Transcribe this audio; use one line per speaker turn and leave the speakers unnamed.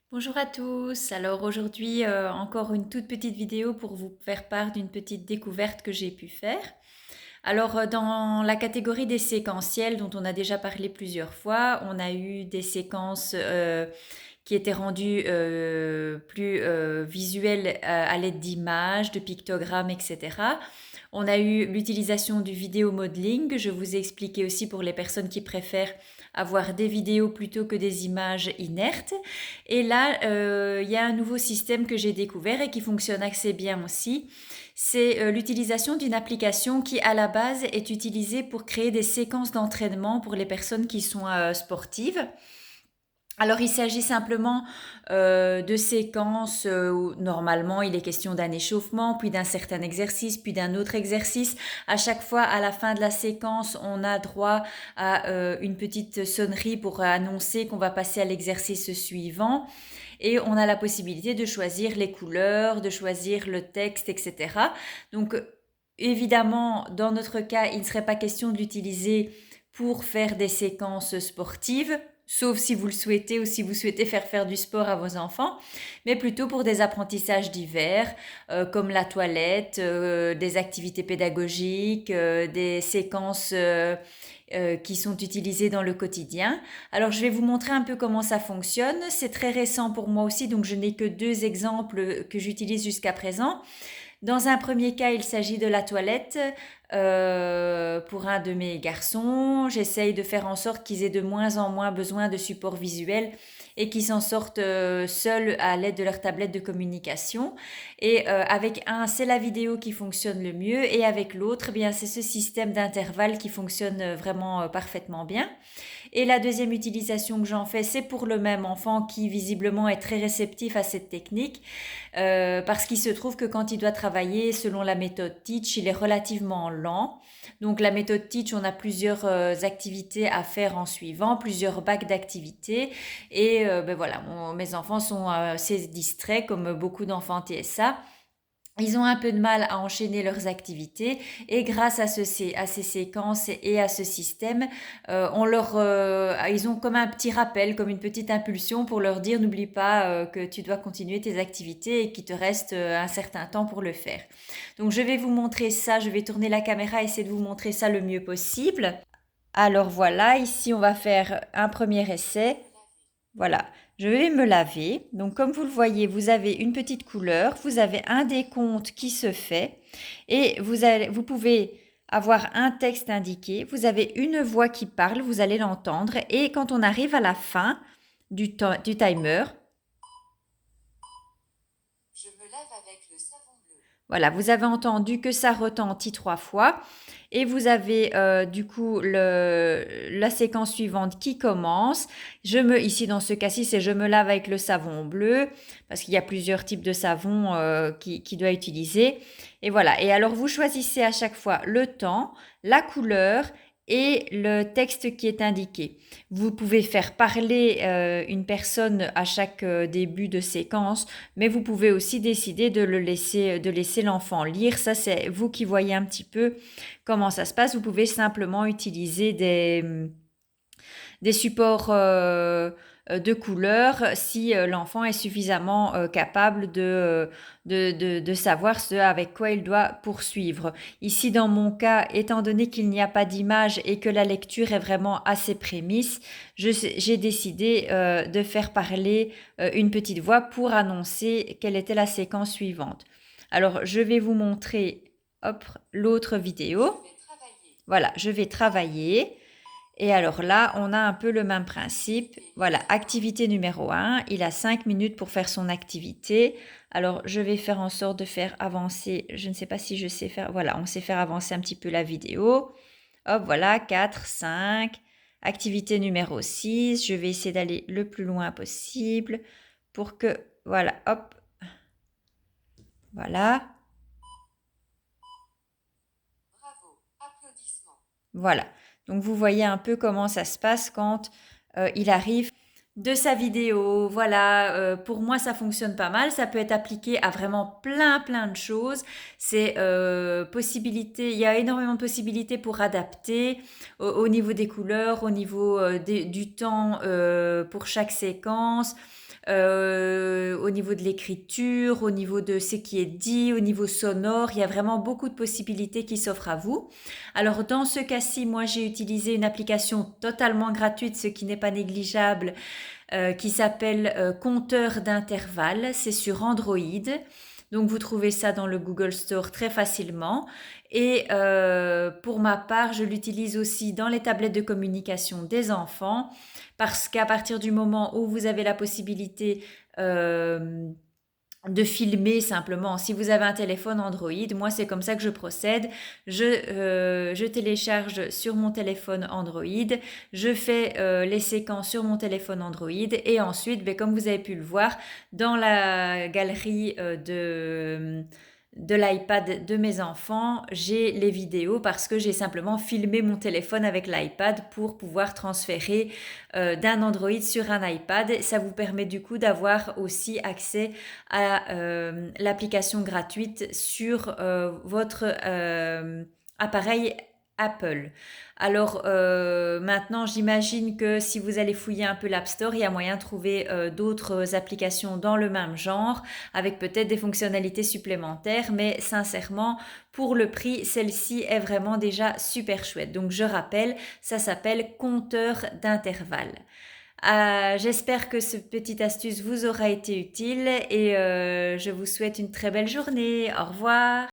Bonjour à tous. Alors aujourd'hui, encore une toute petite vidéo pour vous faire part d'une petite découverte que j'ai pu faire. Alors dans la catégorie des séquentiels dont on a déjà parlé plusieurs fois, on a eu des séquences qui étaient rendues plus visuelles à l'aide d'images, de pictogrammes, etc. On a eu l'utilisation du vidéo modeling. Je vous ai expliqué aussi pour les personnes qui préfèrent avoir des vidéos plutôt que des images inertes. Et là, il y a un nouveau système que j'ai découvert et qui fonctionne assez bien aussi. C'est l'utilisation d'une application qui, à la base, est utilisée pour créer des séquences d'entraînement pour les personnes qui sont sportives. Alors, il s'agit simplement de séquences où normalement il est question d'un échauffement, puis d'un certain exercice, puis d'un autre exercice. À chaque fois, à la fin de la séquence, on a droit à une petite sonnerie pour annoncer qu'on va passer à l'exercice suivant. Et on a la possibilité de choisir les couleurs, de choisir le texte, etc. Donc, évidemment, dans notre cas, il ne serait pas question de l'utiliser pour faire des séquences sportives, sauf si vous le souhaitez ou si vous souhaitez faire du sport à vos enfants, mais plutôt pour des apprentissages divers, comme la toilette, des activités pédagogiques, des séquences qui sont utilisées dans le quotidien. Alors je vais vous montrer un peu comment ça fonctionne. C'est très récent pour moi aussi, donc je n'ai que deux exemples que j'utilise jusqu'à présent. Dans un premier cas, il s'agit de la toilette pour un de mes garçons. J'essaye de faire en sorte qu'ils aient de moins en moins besoin de support visuel et qu'ils s'en sortent seuls à l'aide de leur tablette de communication. Et avec un, c'est la vidéo qui fonctionne le mieux et avec l'autre, eh bien c'est ce système d'intervalle qui fonctionne vraiment parfaitement bien. Et la deuxième utilisation que j'en fais, c'est pour le même enfant qui visiblement est très réceptif à cette technique, parce qu'il se trouve que quand il doit travailler selon la méthode Teach, il est relativement lent. Donc la méthode Teach, on a plusieurs activités à faire en suivant, plusieurs bacs d'activités. Et ben voilà, mes enfants sont assez distraits comme beaucoup d'enfants TSA. Ils ont un peu de mal à enchaîner leurs activités et grâce à ces séquences et à ce système, ils ont comme un petit rappel, comme une petite impulsion pour leur dire n'oublie pas que tu dois continuer tes activités et qu'il te reste un certain temps pour le faire. Donc je vais vous montrer ça, je vais tourner la caméra et essayer de vous montrer ça le mieux possible. Alors voilà, ici on va faire un premier essai. Voilà, je vais me laver. Donc comme vous le voyez, vous avez une petite couleur, vous avez un décompte qui se fait et vous pouvez avoir un texte indiqué, vous avez une voix qui parle, vous allez l'entendre et quand on arrive à la fin du timer, voilà, vous avez entendu que ça retentit 3 fois et vous avez du coup la séquence suivante qui commence. Ici dans ce cas-ci, c'est je me lave avec le savon bleu parce qu'il y a plusieurs types de savon qui doit utiliser. Et voilà. Et alors vous choisissez à chaque fois le temps, la couleur et le texte qui est indiqué. Vous pouvez faire parler une personne à chaque début de séquence, mais vous pouvez aussi décider de laisser l'enfant lire. Ça, c'est vous qui voyez un petit peu comment ça se passe. Vous pouvez simplement utiliser des supports de couleurs si l'enfant est suffisamment capable de savoir ce avec quoi il doit poursuivre. Ici, dans mon cas, étant donné qu'il n'y a pas d'image et que la lecture est vraiment à ses prémices, j'ai décidé de faire parler une petite voix pour annoncer quelle était la séquence suivante. Alors, je vais vous montrer hop, l'autre vidéo. Voilà, je vais travailler. Et alors là, on a un peu le même principe. Voilà, activité numéro 1. Il a 5 minutes pour faire son activité. Alors, je vais faire en sorte de faire avancer. Je ne sais pas si je sais faire. Voilà, on sait faire avancer un petit peu la vidéo. Hop, voilà, 4, 5. Activité numéro 6. Je vais essayer d'aller le plus loin possible pour que. Voilà, hop. Voilà. Voilà. Donc vous voyez un peu comment ça se passe quand il arrive de sa vidéo. Voilà, pour moi ça fonctionne pas mal. Ça peut être appliqué à vraiment plein de choses. Il y a énormément de possibilités pour adapter au niveau des couleurs, au niveau du temps pour chaque séquence. au niveau de l'écriture, au niveau de ce qui est dit, au niveau sonore. Il y a vraiment beaucoup de possibilités qui s'offrent à vous. Alors dans ce cas-ci, moi j'ai utilisé une application totalement gratuite, ce qui n'est pas négligeable, qui s'appelle Compteur d'intervalle. C'est sur Android. Donc vous trouvez ça dans le Google Store très facilement. Et pour ma part, je l'utilise aussi dans les tablettes de communication des enfants parce qu'à partir du moment où vous avez la possibilité de filmer simplement, si vous avez un téléphone Android, moi c'est comme ça que je procède, je télécharge sur mon téléphone Android, je fais les séquences sur mon téléphone Android et ensuite, ben, comme vous avez pu le voir, dans la galerie de l'iPad de mes enfants, j'ai les vidéos parce que j'ai simplement filmé mon téléphone avec l'iPad pour pouvoir transférer d'un Android sur un iPad. Ça vous permet du coup d'avoir aussi accès à l'application gratuite sur votre appareil Apple. Alors maintenant, j'imagine que si vous allez fouiller un peu l'App Store, il y a moyen de trouver d'autres applications dans le même genre, avec peut-être des fonctionnalités supplémentaires, mais sincèrement, pour le prix, celle-ci est vraiment déjà super chouette. Donc je rappelle, ça s'appelle compteur d'intervalle. J'espère que cette petite astuce vous aura été utile et je vous souhaite une très belle journée. Au revoir.